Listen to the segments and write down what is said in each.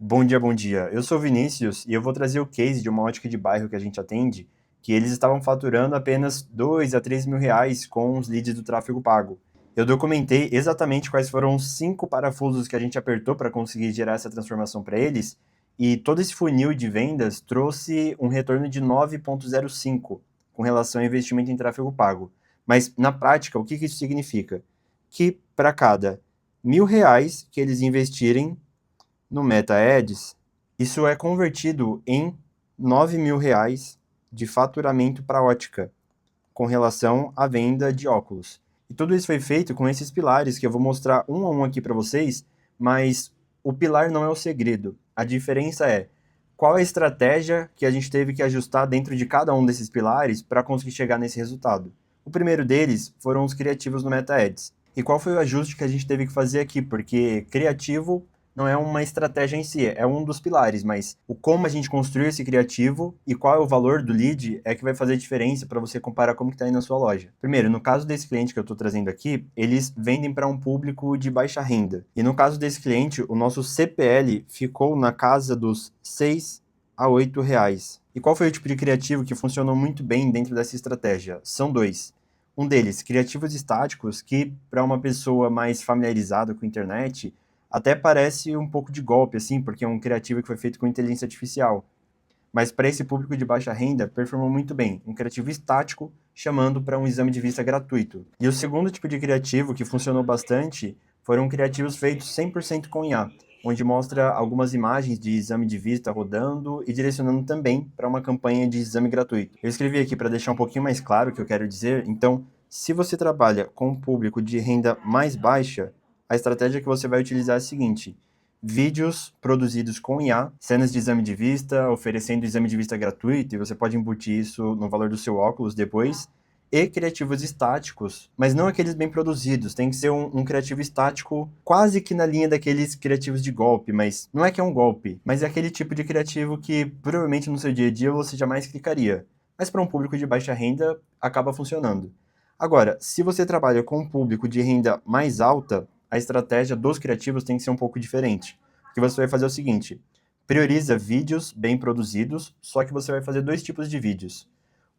Bom dia, bom dia. Eu sou o Vinícius e eu vou trazer o case de uma ótica de bairro que a gente atende, que eles estavam faturando apenas 2 a 3 mil reais com os leads do tráfego pago. Eu documentei exatamente quais foram os 5 parafusos que a gente apertou para conseguir gerar essa transformação para eles, e todo esse funil de vendas trouxe um retorno de 9,05 com relação ao investimento em tráfego pago. Mas, na prática, o que isso significa? Que para cada R$ 1.000 que eles investirem no Meta Ads, isso é convertido em R$ 9.000 de faturamento para a ótica, com relação à venda de óculos. E tudo isso foi feito com esses pilares que eu vou mostrar um a um aqui para vocês, mas o pilar não é o segredo. A diferença é qual a estratégia que a gente teve que ajustar dentro de cada um desses pilares para conseguir chegar nesse resultado. O primeiro deles foram os criativos no Meta Ads. E qual foi o ajuste que a gente teve que fazer aqui? Porque criativo não é uma estratégia em si, é um dos pilares, mas o como a gente construiu esse criativo e qual é o valor do lead é que vai fazer diferença para você comparar como que está aí na sua loja. Primeiro, no caso desse cliente que eu estou trazendo aqui, eles vendem para um público de baixa renda. E no caso desse cliente, o nosso CPL ficou na casa dos R$ 6 a R$ 8. E qual foi o tipo de criativo que funcionou muito bem dentro dessa estratégia? São dois. Um deles, criativos estáticos, que para uma pessoa mais familiarizada com a internet, até parece um pouco de golpe, assim, porque é um criativo que foi feito com inteligência artificial. Mas para esse público de baixa renda, performou muito bem. Um criativo estático chamando para um exame de vista gratuito. E o segundo tipo de criativo que funcionou bastante foram criativos feitos 100% com IA, onde mostra algumas imagens de exame de vista rodando e direcionando também para uma campanha de exame gratuito. Eu escrevi aqui para deixar um pouquinho mais claro o que eu quero dizer. Então, se você trabalha com um público de renda mais baixa, a estratégia que você vai utilizar é a seguinte: vídeos produzidos com IA, cenas de exame de vista, oferecendo exame de vista gratuito, e você pode embutir isso no valor do seu óculos depois, e criativos estáticos, mas não aqueles bem produzidos, tem que ser um criativo estático quase que na linha daqueles criativos de golpe, mas não é que é um golpe, mas é aquele tipo de criativo que provavelmente no seu dia a dia você jamais clicaria, mas para um público de baixa renda acaba funcionando. Agora, se você trabalha com um público de renda mais alta, a estratégia dos criativos tem que ser um pouco diferente. Porque você vai fazer o seguinte: prioriza vídeos bem produzidos, só que você vai fazer dois tipos de vídeos.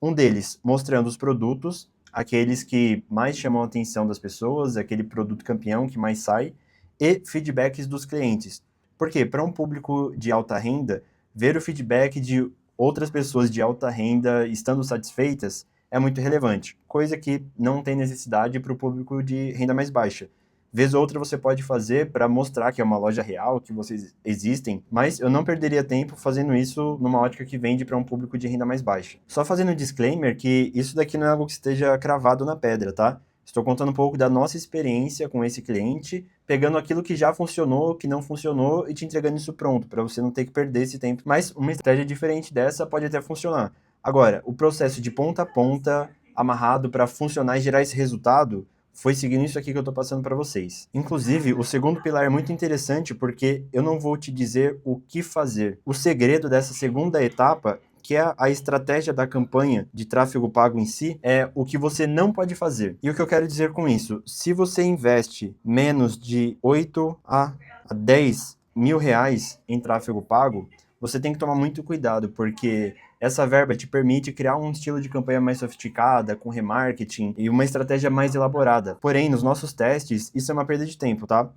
Um deles mostrando os produtos, aqueles que mais chamam a atenção das pessoas, aquele produto campeão que mais sai, e feedbacks dos clientes. Porque para um público de alta renda, ver o feedback de outras pessoas de alta renda estando satisfeitas é muito relevante, coisa que não tem necessidade para o público de renda mais baixa. Vez ou outra você pode fazer para mostrar que é uma loja real, que vocês existem, mas eu não perderia tempo fazendo isso numa ótica que vende para um público de renda mais baixa. Só fazendo um disclaimer que isso daqui não é algo que esteja cravado na pedra, tá? Estou contando um pouco da nossa experiência com esse cliente, pegando aquilo que já funcionou, que não funcionou e te entregando isso pronto, para você não ter que perder esse tempo. Mas uma estratégia diferente dessa pode até funcionar. Agora, o processo de ponta a ponta, amarrado para funcionar e gerar esse resultado, foi seguindo isso aqui que eu estou passando para vocês. Inclusive, o segundo pilar é muito interessante porque eu não vou te dizer o que fazer. O segredo dessa segunda etapa, que é a estratégia da campanha de tráfego pago em si, é o que você não pode fazer. E o que eu quero dizer com isso? Se você investe menos de 8 a 10 mil reais em tráfego pago, você tem que tomar muito cuidado, porque essa verba te permite criar um estilo de campanha mais sofisticada, com remarketing e uma estratégia mais elaborada. Porém, nos nossos testes, isso é uma perda de tempo, tá?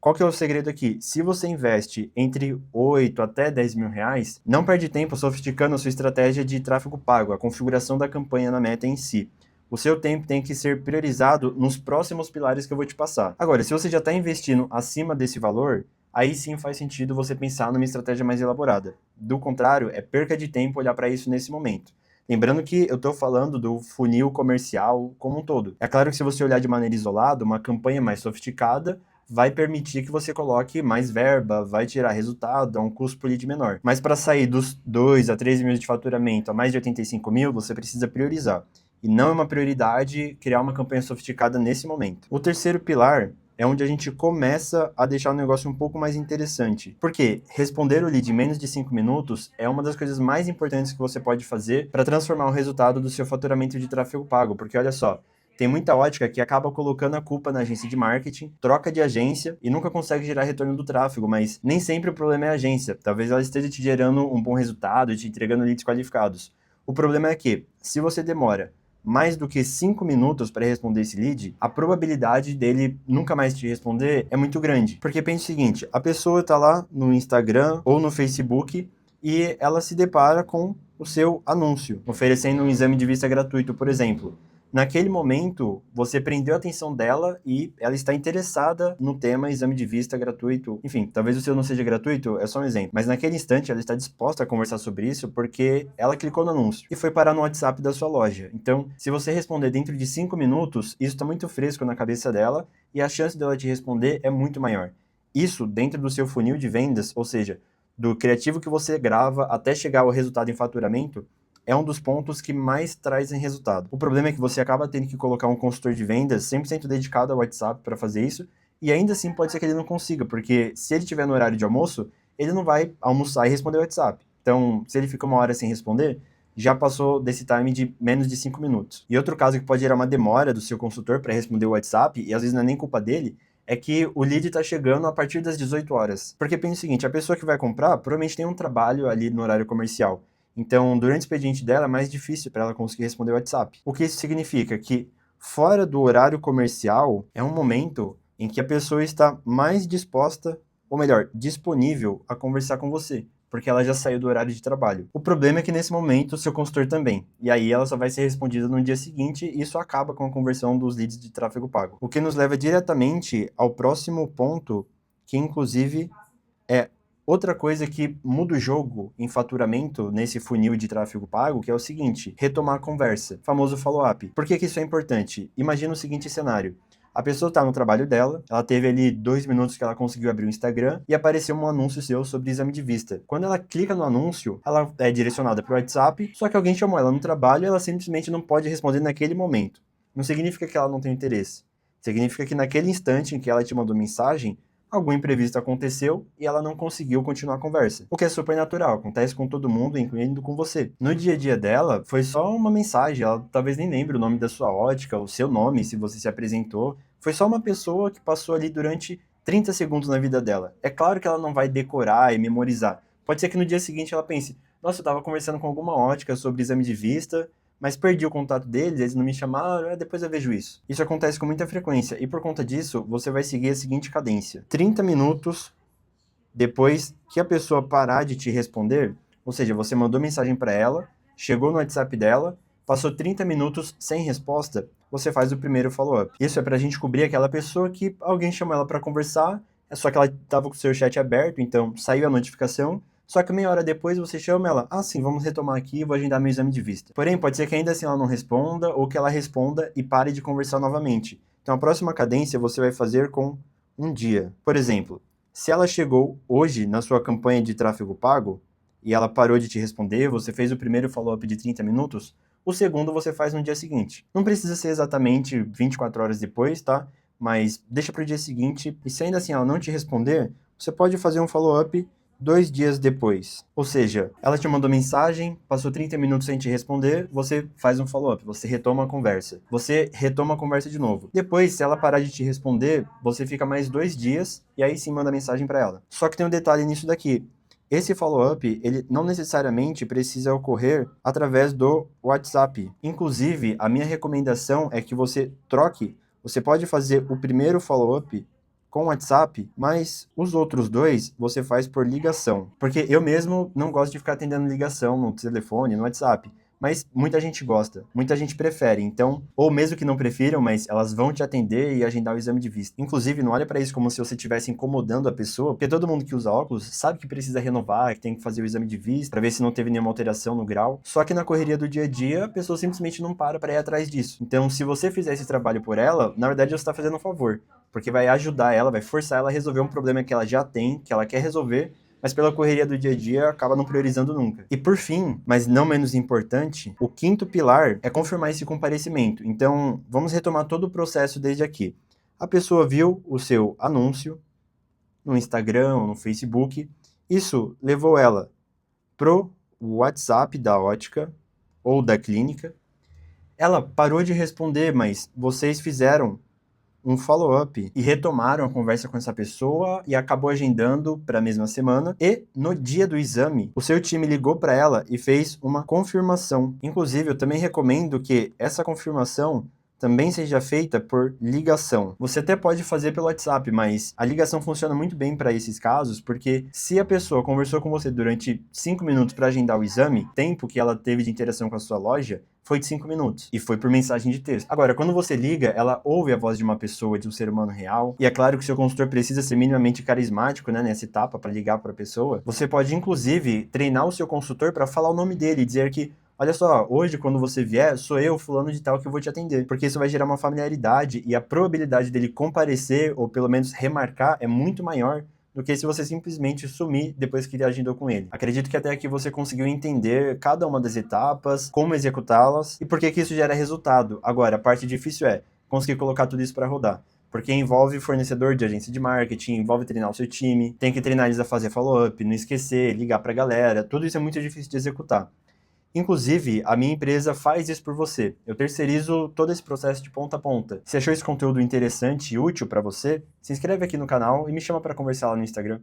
Qual que é o segredo aqui? Se você investe entre 8 até 10 mil reais, não perde tempo sofisticando a sua estratégia de tráfego pago, a configuração da campanha na meta em si. O seu tempo tem que ser priorizado nos próximos pilares que eu vou te passar. Agora, se você já está investindo acima desse valor, aí sim faz sentido você pensar numa estratégia mais elaborada. Do contrário, é perca de tempo olhar para isso nesse momento. Lembrando que eu estou falando do funil comercial como um todo. É claro que se você olhar de maneira isolada, uma campanha mais sofisticada vai permitir que você coloque mais verba, vai tirar resultado a um custo por lead menor. Mas para sair dos 2 a 3 mil de faturamento a mais de 85 mil, você precisa priorizar. E não é uma prioridade criar uma campanha sofisticada nesse momento. O terceiro pilar é onde a gente começa a deixar o negócio um pouco mais interessante. Porque responder o lead em menos de 5 minutos é uma das coisas mais importantes que você pode fazer para transformar o resultado do seu faturamento de tráfego pago. Porque olha só, Tem muita ótica que acaba colocando a culpa na agência de marketing, troca de agência e nunca consegue gerar retorno do tráfego, mas nem sempre o problema é a agência. Talvez ela esteja te gerando um bom resultado, te entregando leads qualificados. O problema é que, se você demora mais do que 5 minutos para responder esse lead, a probabilidade dele nunca mais te responder é muito grande. Porque pense o seguinte, a pessoa está lá no Instagram ou no Facebook e ela se depara com o seu anúncio, oferecendo um exame de vista gratuito, por exemplo. Naquele momento, você prendeu a atenção dela e ela está interessada no tema exame de vista gratuito. Enfim, talvez o seu não seja gratuito, é só um exemplo. Mas naquele instante, ela está disposta a conversar sobre isso porque ela clicou no anúncio e foi parar no WhatsApp da sua loja. Então, se você responder dentro de 5 minutos, isso está muito fresco na cabeça dela e a chance dela te responder é muito maior. Isso dentro do seu funil de vendas, ou seja, do criativo que você grava até chegar ao resultado em faturamento, é um dos pontos que mais trazem resultado. O problema é que você acaba tendo que colocar um consultor de vendas 100% dedicado ao WhatsApp para fazer isso, e ainda assim pode ser que ele não consiga, porque se ele estiver no horário de almoço, ele não vai almoçar e responder o WhatsApp. Então, se ele fica uma hora sem responder, já passou desse time de menos de 5 minutos. E outro caso que pode gerar uma demora do seu consultor para responder o WhatsApp, e às vezes não é nem culpa dele, é que o lead está chegando a partir das 18 horas. Porque pensa o seguinte, a pessoa que vai comprar provavelmente tem um trabalho ali no horário comercial. Então, durante o expediente dela, é mais difícil para ela conseguir responder o WhatsApp. O que isso significa? Que fora do horário comercial, é um momento em que a pessoa está mais disposta, ou melhor, disponível a conversar com você, porque ela já saiu do horário de trabalho. O problema é que nesse momento o seu consultor também, e aí ela só vai ser respondida no dia seguinte e isso acaba com a conversão dos leads de tráfego pago. O que nos leva diretamente ao próximo ponto, que inclusive é outra coisa que muda o jogo em faturamento nesse funil de tráfego pago, que é o seguinte, retomar a conversa, famoso follow-up. Por que isso é importante? Imagina o seguinte cenário. A pessoa está no trabalho dela, ela teve ali 2 minutos que ela conseguiu abrir o Instagram e apareceu um anúncio seu sobre exame de vista. Quando ela clica no anúncio, ela é direcionada para o WhatsApp, só que alguém chamou ela no trabalho e ela simplesmente não pode responder naquele momento. Não significa que ela não tem interesse. Significa que naquele instante em que ela te mandou mensagem, algum imprevisto aconteceu e ela não conseguiu continuar a conversa. O que é super natural, acontece com todo mundo, incluindo com você. No dia a dia dela, foi só uma mensagem, ela talvez nem lembre o nome da sua ótica, o seu nome, se você se apresentou. Foi só uma pessoa que passou ali durante 30 segundos na vida dela. É claro que ela não vai decorar e memorizar. Pode ser que no dia seguinte ela pense, nossa, eu estava conversando com alguma ótica sobre exame de vista, mas perdi o contato deles, eles não me chamaram, depois eu vejo isso. Isso acontece com muita frequência, e por conta disso, você vai seguir a seguinte cadência. 30 minutos depois que a pessoa parar de te responder, ou seja, você mandou mensagem para ela, chegou no WhatsApp dela, passou 30 minutos sem resposta, você faz o primeiro follow-up. Isso é para a gente cobrir aquela pessoa que alguém chamou ela para conversar, só que ela estava com o seu chat aberto, então saiu a notificação, só que meia hora depois você chama ela, sim, vamos retomar aqui, vou agendar meu exame de vista. Porém, pode ser que ainda assim ela não responda, ou que ela responda e pare de conversar novamente. Então a próxima cadência você vai fazer com um dia. Por exemplo, se ela chegou hoje na sua campanha de tráfego pago, e ela parou de te responder, você fez o primeiro follow-up de 30 minutos, o segundo você faz no dia seguinte. Não precisa ser exatamente 24 horas depois, tá? Mas deixa para o dia seguinte, e se ainda assim ela não te responder, você pode fazer um follow-up 2 dias depois. Ou seja, ela te mandou mensagem, passou 30 minutos sem te responder, você faz um follow-up, você retoma a conversa. Você retoma a conversa de novo. Depois, se ela parar de te responder, você fica mais 2 dias e aí sim manda mensagem para ela. Só que tem um detalhe nisso daqui. Esse follow-up, ele não necessariamente precisa ocorrer através do WhatsApp. Inclusive, a minha recomendação é que você troque, você pode fazer o primeiro follow-up com o WhatsApp, mas os outros dois você faz por ligação. Porque eu mesmo não gosto de ficar atendendo ligação no telefone, no WhatsApp. Mas muita gente gosta, muita gente prefere. Então, ou mesmo que não prefiram, mas elas vão te atender e agendar o exame de vista. Inclusive, não olha para isso como se você estivesse incomodando a pessoa, porque todo mundo que usa óculos sabe que precisa renovar, que tem que fazer o exame de vista para ver se não teve nenhuma alteração no grau. Só que na correria do dia a dia, a pessoa simplesmente não para ir atrás disso. Então, se você fizer esse trabalho por ela, na verdade você está fazendo um favor, porque vai ajudar ela, vai forçar ela a resolver um problema que ela já tem, que ela quer resolver, mas pela correria do dia a dia acaba não priorizando nunca. E por fim, mas não menos importante, o quinto pilar é confirmar esse comparecimento. Então, vamos retomar todo o processo desde aqui. A pessoa viu o seu anúncio no Instagram ou no Facebook, isso levou ela pro WhatsApp da ótica ou da clínica. Ela parou de responder, mas vocês fizeram um follow-up e retomaram a conversa com essa pessoa e acabou agendando para a mesma semana. E no dia do exame, o seu time ligou para ela e fez uma confirmação. Inclusive, eu também recomendo que essa confirmação também seja feita por ligação. Você até pode fazer pelo WhatsApp, mas a ligação funciona muito bem para esses casos, porque se a pessoa conversou com você durante 5 minutos para agendar o exame, o tempo que ela teve de interação com a sua loja foi de 5 minutos, e foi por mensagem de texto. Agora, quando você liga, ela ouve a voz de uma pessoa, de um ser humano real, e é claro que o seu consultor precisa ser minimamente carismático, né, nessa etapa, para ligar para a pessoa. Você pode, inclusive, treinar o seu consultor para falar o nome dele e dizer que olha só, hoje quando você vier, sou eu, fulano de tal, que eu vou te atender. Porque isso vai gerar uma familiaridade e a probabilidade dele comparecer, ou pelo menos remarcar, é muito maior do que se você simplesmente sumir depois que ele agendou com ele. Acredito que até aqui você conseguiu entender cada uma das etapas, como executá-las e por que isso gera resultado. Agora, a parte difícil é conseguir colocar tudo isso para rodar. Porque envolve fornecedor de agência de marketing, envolve treinar o seu time, tem que treinar eles a fazer follow-up, não esquecer, ligar pra galera, tudo isso é muito difícil de executar. Inclusive, a minha empresa faz isso por você. Eu terceirizo todo esse processo de ponta a ponta. Se achou esse conteúdo interessante e útil para você, se inscreve aqui no canal e me chama para conversar lá no Instagram.